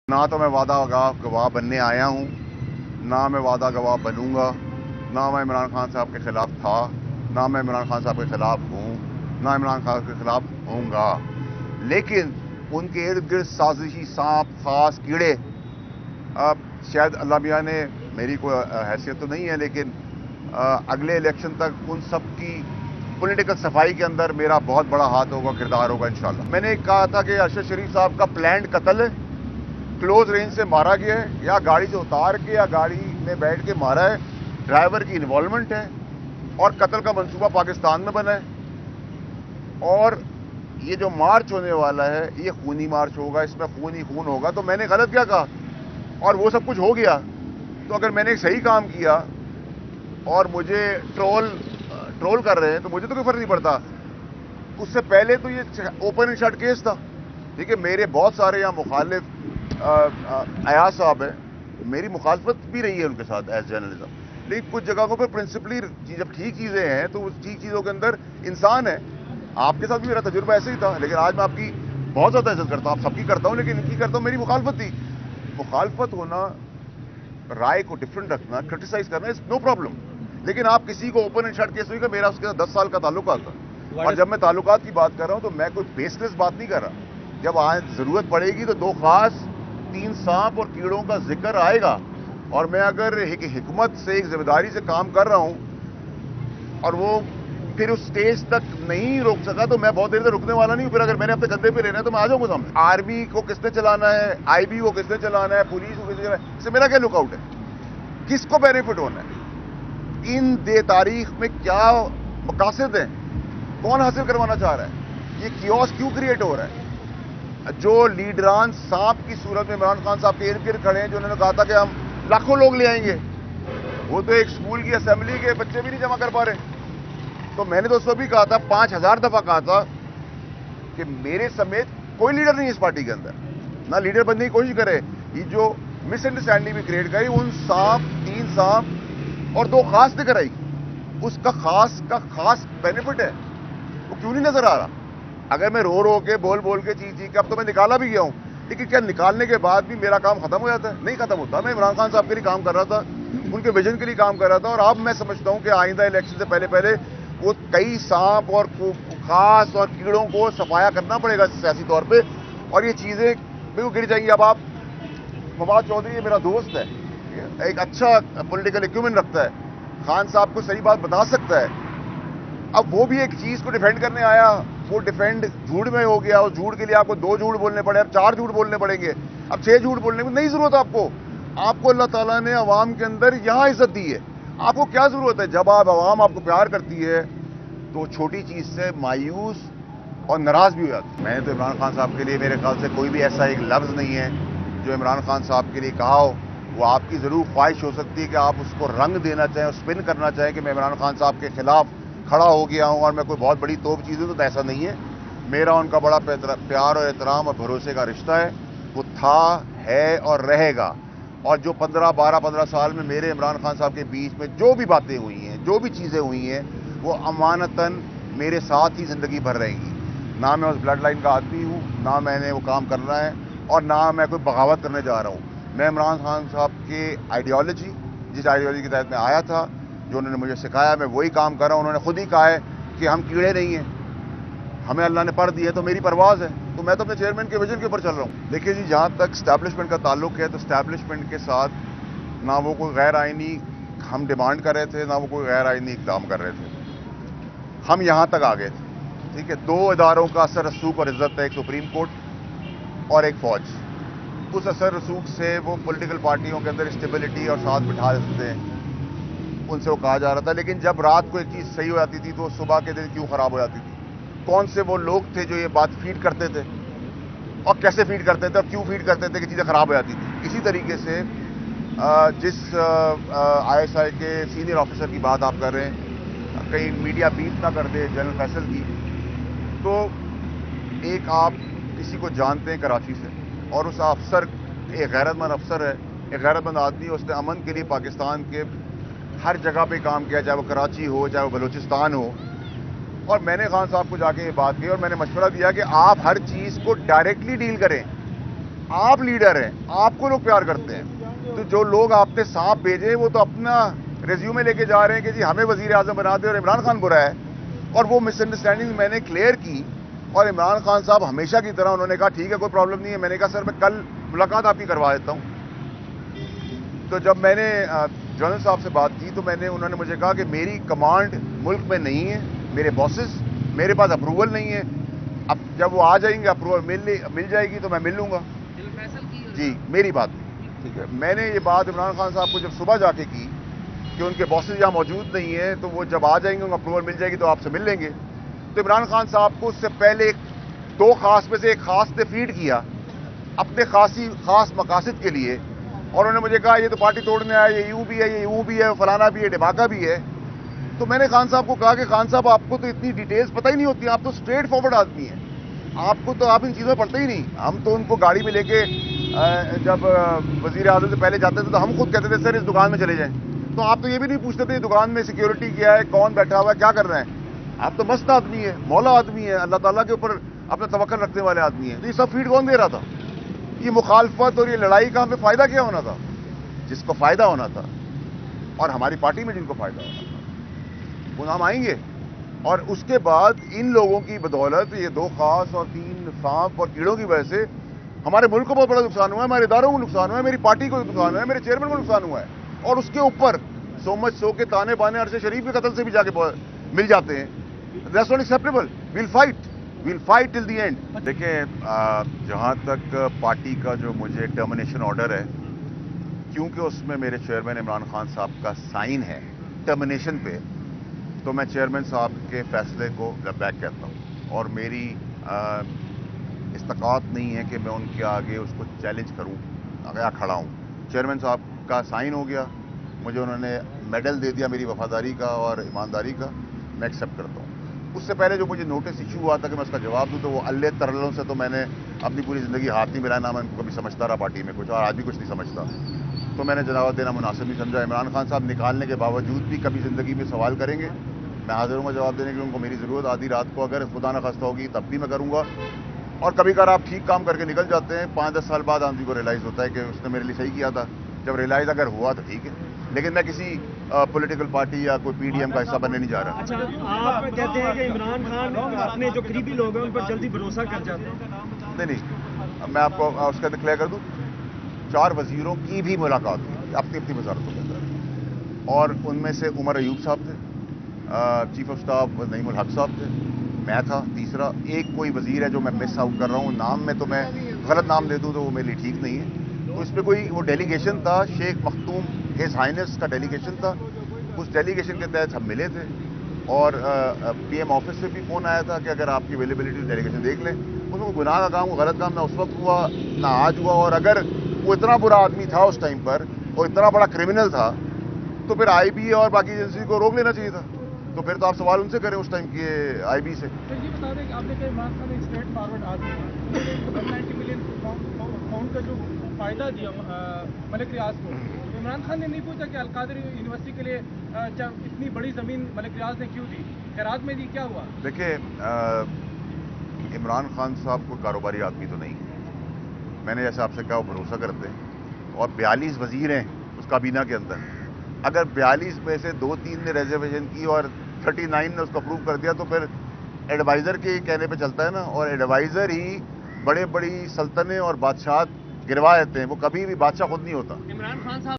ना तो मैं वादा गवाह बनने आया हूँ, ना मैं वादा गवाह बनूंगा, ना मैं इमरान खान साहब के खिलाफ था, ना मैं इमरान खान साहब के खिलाफ हूँ, ना इमरान खान के खिलाफ होऊंगा। लेकिन उनके इर्द गिर्द साजिशी सांप खास कीड़े, अब शायद अल्लाह मियाँ ने, मेरी कोई हैसियत तो नहीं है, लेकिन अगले इलेक्शन तक उन सब की पॉलिटिकल सफाई के अंदर मेरा बहुत बड़ा हाथ होगा, किरदार होगा इंशाल्लाह। मैंने कहा था कि अरशद शरीफ साहब का प्लान्ड कत्ल है, क्लोज रेंज से मारा गया है, या गाड़ी से उतार के या गाड़ी में बैठ के मारा है, ड्राइवर की इन्वॉल्वमेंट है और कत्ल का मंसूबा पाकिस्तान में बना है। और ये जो मार्च होने वाला है ये खूनी मार्च होगा, इसमें खून ही खून होगा। तो मैंने गलत क्या कहा और वो सब कुछ हो गया, तो अगर मैंने सही काम किया और मुझे ट्रोल कर रहे हैं तो मुझे तो कोई फर्क नहीं पड़ता। उससे पहले तो ये ओपन एंड शट केस था, ठीक है। मेरे बहुत सारे यहाँ मुखालिफ अयाज साहब है, मेरी मुखालफत भी रही है उनके साथ एज जर्नलिज्म, लेकिन कुछ जगहों पर प्रिंसिपली जब ठीक चीज़ें हैं तो उस ठीक चीज़ों के अंदर इंसान है। आपके साथ भी मेरा तजुर्बा ऐसे ही था, लेकिन आज मैं आपकी बहुत ज़्यादा इज्जत करता हूँ, आप सबकी करता हूँ, लेकिन इनकी करता हूँ। मेरी मुखालफत थी। मुखालफत होना, राय को डिफरेंट रखना, क्रिटिसाइज करना इज नो प्रॉब्लम, लेकिन आप किसी को ओपन एंड शट केस हुई का मेरा उसके साथ 10 साल का ताल्लुकात था। और जब मैं ताल्लुकात की बात कर रहा हूँ तो मैं कोई बेसलेस बात नहीं कर रहा। जब आज जरूरत पड़ेगी तो 2 खास 3 सांप और कीड़ों का जिक्र आएगा, और मैं अगर एक हिकमत से, एक जिम्मेदारी से काम कर रहा हूं और वो फिर उस स्टेज तक नहीं रोक सका तो मैं बहुत देर तक रुकने वाला नहीं हूं। फिर अगर मैंने अपने कंधे पे लेना है तो मैं आ जाऊंगा सामने। आर्मी को किसने चलाना है, आईबी को किसने चलाना है, पुलिस को किसने चलाना है, इससे मेरा क्या लुकआउट है, किसको बेनिफिट होना है, इन दे तारीख में क्या मकासद हैं, कौन हासिल करवाना चाह रहा है, ये कियोस क्यों क्रिएट हो रहा है। जो लीडरान सांप की सूरत में इमरान खान साहब के इर्द गिर्द खड़े हैं, जो उन्होंने कहा था कि हम लाखों लोग ले आएंगे, वो तो एक स्कूल की असेंबली के बच्चे भी नहीं जमा कर पा रहे। तो मैंने तो उसको भी कहा था, 5000 दफा कहा था कि मेरे समेत कोई लीडर नहीं है इस पार्टी के अंदर, ना लीडर बनने की कोशिश करे। ये जो मिसअंडरस्टैंडिंग भी क्रिएट करी, उन सांप, 3 सांप और 2 खास दिख रही, उसका खास बेनिफिट है, वो क्यों नहीं नजर आ रहा। अगर मैं रो के बोल के चीख के, अब तो मैं निकाला भी गया हूं, लेकिन क्या निकालने के बाद भी मेरा काम खत्म हो जाता है? नहीं खत्म होता। मैं इमरान खान साहब के लिए काम कर रहा था, उनके विजन के लिए काम कर रहा था, और अब मैं समझता हूं कि आइंदा इलेक्शन से पहले वो कई सांप और खास और कीड़ों को सफाया करना पड़ेगा सियासी तौर पे, और ये चीजें बिल्कुल गिर जाएंगी। अब आप, फवाद चौधरी ये मेरा दोस्त है, एक अच्छा पॉलिटिकल एक्यूमेंट रखता है, खान साहब को सही बात बता सकता है। अब वो भी एक चीज को डिफेंड करने आया, वो डिफेंड झूठ में हो गया, और झूठ के लिए आपको 2 झूठ बोलने पड़े, अब 4 झूठ बोलने पड़ेंगे, अब 6 झूठ बोलने की नहीं जरूरत आपको अल्लाह ताला ने अवाम के अंदर यहां इज्जत दी है, आपको क्या जरूरत है। जब अवाम आपको प्यार करती है तो छोटी चीज से मायूस और नाराज भी हो जाती है। मैंने तो इमरान खान साहब के लिए, मेरे ख्याल से कोई भी ऐसा एक लफ्ज नहीं है जो इमरान खान साहब के लिए कहा हो। वो आपकी जरूर ख्वाहिश हो सकती है कि आप उसको रंग देना चाहें, स्पिन करना चाहें कि मैं इमरान खान साहब के खिलाफ खड़ा हो गया हूं और मैं कोई बहुत बड़ी तोप चीज़ हूं, तो ऐसा नहीं है। मेरा उनका बड़ा प्यार और एहतराम और भरोसे का रिश्ता है, वो था, है और रहेगा। और जो 15 साल में मेरे इमरान खान साहब के बीच में जो भी बातें हुई हैं, जो भी चीज़ें हुई हैं, वो अमानतन मेरे साथ ही ज़िंदगी भर रहेंगी। ना मैं उस ब्लड लाइन का आदमी हूँ, ना मैंने वो काम करना है, और ना मैं कोई बगावत करने जा रहा हूँ। मैं इमरान खान साहब के आइडियोलॉजी, जिस आइडियोलॉजी के तहत मैं आया था, जो उन्होंने मुझे सिखाया, मैं वही काम कर रहा हूँ। उन्होंने खुद ही कहा है कि हम कीड़े नहीं हैं, हमें अल्लाह ने पर दिए, तो मेरी परवाज़ है, तो मैं तो अपने चेयरमैन के विजन के ऊपर चल रहा हूँ। देखिए जी, जहाँ तक स्टैब्लिशमेंट का ताल्लुक है, तो स्टैब्लिशमेंट के साथ ना वो कोई गैर आइनी हम डिमांड कर रहे थे, ना वो कोई गैर आइनी इकदाम कर रहे थे। हम यहाँ तक आ गए थे, ठीक है। 2 इदारों का असर रसूख और इज्जत है, एक सुप्रीम कोर्ट और एक फौज। उस असर रसूख से वो पॉलिटिकल पार्टियों के अंदर स्टेबिलिटी और साथ बिठा देते हैं, उनसे वो कहा जा रहा था। लेकिन जब रात को एक चीज़ सही हो जाती थी तो सुबह के दिन क्यों ख़राब हो जाती थी? कौन से वो लोग थे जो ये बात फीड करते थे, और कैसे फीड करते थे, और क्यों फीड करते थे कि चीज़ें ख़राब हो जाती थी? इसी तरीके से जिस ISI के सीनियर ऑफिसर की बात आप कर रहे हैं, कहीं मीडिया बीट ना कर दे जनरल फैसल की, तो एक आप किसी को जानते हैं कराची से, और उस अफसर एक गैरतमंद अफसर है, एक गैरतमंद आदमी, उसने अमन के लिए पाकिस्तान के हर जगह पे काम किया, चाहे वो कराची हो, चाहे वो बलूचिस्तान हो। और मैंने खान साहब को जाके ये बात कही और मैंने मशवरा दिया कि आप हर चीज़ को डायरेक्टली डील करें, آپ لیڈر ہیں, آپ کو لوگ پیار کرتے ہیں. تو جو لوگ آپ نے سانپ بھیجے وہ تو اپنا ریزیومے لے کے جا رہے ہیں کہ جی ہمیں وزیر اعظم بنا دے اور عمران خان برا ہے. اور وہ مس انڈرسٹینڈنگ میں نے کلیئر کی, اور عمران خان صاحب ہمیشہ کی طرح انہوں نے کہا ٹھیک ہے کوئی پرابلم نہیں ہے. میں نے کہا سر میں کل ملاقات آپ کی کروا دیتا ہوں. تو جب میں نے جنرل صاحب سے بات کی تو انہوں نے مجھے کہا کہ میری کمانڈ ملک میں نہیں ہے, میرے باسز, میرے پاس اپروول نہیں ہے. اب جب وہ آ جائیں گے اپروول مل جائے گی تو میں مل لوں گا. جی میری بات ٹھیک ہے. میں نے یہ بات عمران خان صاحب کو جب صبح جا کے کی کہ ان کے باسز یہاں موجود نہیں ہیں, تو وہ جب آ جائیں گے ان کو اپروول مل جائے گی تو آپ سے مل لیں گے. تو عمران خان صاحب کو اس سے پہلے 2 خاص میں سے ایک خاص نے فیڈ کیا اپنے خاص مقاصد کے لیے, اور انہوں نے مجھے کہا یہ تو پارٹی توڑنے آیا, یہ یوں بھی ہے, یہ یوں بھی ہے, فلانا بھی ہے, ڈھماکہ بھی ہے. تو میں نے خان صاحب کو کہا کہ خان صاحب آپ کو تو اتنی ڈیٹیلز پتہ ہی نہیں ہوتی, آپ تو اسٹریٹ فارورڈ آدمی ہیں, آپ ان چیزوں میں پڑھتے ہی نہیں. ہم تو ان کو گاڑی میں لے کے جب وزیر اعظم سے پہلے جاتے تھے تو ہم خود کہتے تھے سر اس دکان میں چلے جائیں. تو آپ تو یہ بھی نہیں پوچھتے تھے دکان میں سیکیورٹی کیا ہے, کون بیٹھا ہوا ہے, کیا کر رہے ہیں. آپ تو مست آدمی ہے, مولا آدمی ہے, اللہ تعالیٰ کے اوپر اپنا توکل رکھنے والے آدمی ہیں. تو یہ سب فیڈ کون دے رہا تھا؟ یہ مخالفت اور یہ لڑائی کا ہمیں فائدہ کیا ہونا تھا؟ جس کو فائدہ ہونا تھا اور ہماری پارٹی میں جن کو فائدہ ہونا تھا وہ نام آئیں گے. اور اس کے بعد ان لوگوں کی بدولت, یہ 2 خاص اور 3 سانپ اور کیڑوں کی وجہ سے ہمارے ملک کو بہت بڑا نقصان ہوا ہے, ہمارے اداروں کو نقصان ہوا ہے, میری پارٹی کو نقصان ہوا ہے, میرے چیئرمین کو نقصان ہوا ہے. اور اس کے اوپر سو کے تانے بانے عرصے شریف کے قتل سے بھی جا کے مل جاتے ہیں. That's not acceptable. We'll fight till the end. دیکھیں جہاں تک پارٹی کا جو مجھے ٹرمینیشن آرڈر ہے, کیونکہ اس میں میرے چیئرمین عمران خان صاحب کا سائن ہے ٹرمینیشن پہ, تو میں چیئرمین صاحب کے فیصلے کو بیک کہتا ہوں, اور میری استطاعت نہیں ہے کہ میں ان کے آگے اس کو چیلنج کروں یا کھڑا ہوں. چیئرمین صاحب کا سائن ہو گیا, مجھے انہوں نے میڈل دے دیا میری وفاداری کا اور ایمانداری کا, میں ایکسیپٹ کرتا ہوں. اس سے پہلے جو مجھے نوٹس ایشو ہوا تھا کہ میں اس کا جواب دوں, تو وہ اللہ ترلوں سے تو میں نے اپنی پوری زندگی ہاتھ نہیں ملایا, نہ میں ان کو کبھی سمجھتا رہا پارٹی میں کچھ, اور آج بھی کچھ نہیں سمجھتا. تو میں نے جواب دینا مناسب نہیں سمجھا. عمران خان صاحب نکالنے کے باوجود بھی کبھی زندگی میں سوال کریں گے, میں حاضر ہوں گا جواب دینے کے لیے. ان کو میری ضرورت آدھی رات کو اگر خدا نہ خواستہ ہوگی تب بھی میں کروں گا. اور کبھی کبھار آپ ٹھیک کام کر کے نکل جاتے ہیں, 5-10 سال بعد آدمی کو ریلائز ہوتا ہے کہ اس نے میرے لیے صحیح کیا تھا. جب ریلائز اگر ہوا تو ٹھیک ہے, لیکن میں کسی پولیٹیکل پارٹی یا کوئی پی ڈی ایم کا حصہ بننے نہیں جا رہا. اچھا, آپ کہتے ہیں کہ عمران خان اپنے جو قریبی لوگ ہیں ان پر جلدی بھروسہ کر جاتے ہیں. نہیں, میں آپ کو اس کا کلیئر کر دوں, 4 وزیروں کی بھی ملاقات ہوئی اپنی وزارتوں کے اندر, اور ان میں سے عمر ایوب صاحب تھے, چیف آف اسٹاف نعیم الحق صاحب تھے, میں تھا, تیسرا ایک کوئی وزیر ہے جو میں مس آؤٹ کر رہا ہوں. نام میں تو میں غلط نام دے دوں تو وہ میرے لیے ٹھیک نہیں ہے. تو اس پہ کوئی وہ ڈیلیگیشن تھا, شیخ مختوم ہز ہائنس کا ڈیلیگیشن تھا. اس ڈیلیگیشن کے تحت ہم ملے تھے, اور پی ایم آفس سے بھی فون آیا تھا کہ اگر آپ کی اویلیبلٹی ڈیلیگیشن دیکھ لیں. اس کو گناہ کا کام, غلط کام نہ اس وقت ہوا نہ آج ہوا. اور اگر وہ اتنا برا آدمی تھا اس ٹائم پر اور اتنا بڑا کرمنل تھا تو پھر آئی بی اور باقی ایجنسی کو روک لینا چاہیے تھا. تو پھر تو آپ سوال ان سے کریں اس ٹائم کی آئی بی سے. سر یہ بتا دیں کہ آپ نے کہا عمران خان ایک اسٹریٹ فارورڈ آدمی ہے, 190 ملین پاؤنڈ کا جو فائدہ دیا ملک ریاض کو, عمران خان نے نہیں پوچھا کہ القادر یونیورسٹی کے لیے اتنی بڑی زمین ملک ریاض نے کیوں دی, خیرات میں دی, کیا ہوا؟ دیکھیں عمران خان صاحب کوئی کاروباری آدمی تو نہیں, میں نے جیسے آپ سے کہا وہ بھروسہ کرتے ہیں, اور 42 وزیر ہیں اس کابینہ کے اندر. اگر 42 میں سے 2-3 نے ریزرویشن کی اور 39 نے اس کو اپروو کر دیا تو پھر ایڈوائزر کے کہنے پہ چلتا ہے نا, اور ایڈوائزر ہی بڑی سلطنتیں اور بادشاہت گروا دیتے ہیں, وہ کبھی بھی بادشاہ خود نہیں ہوتا. عمران خان صاحب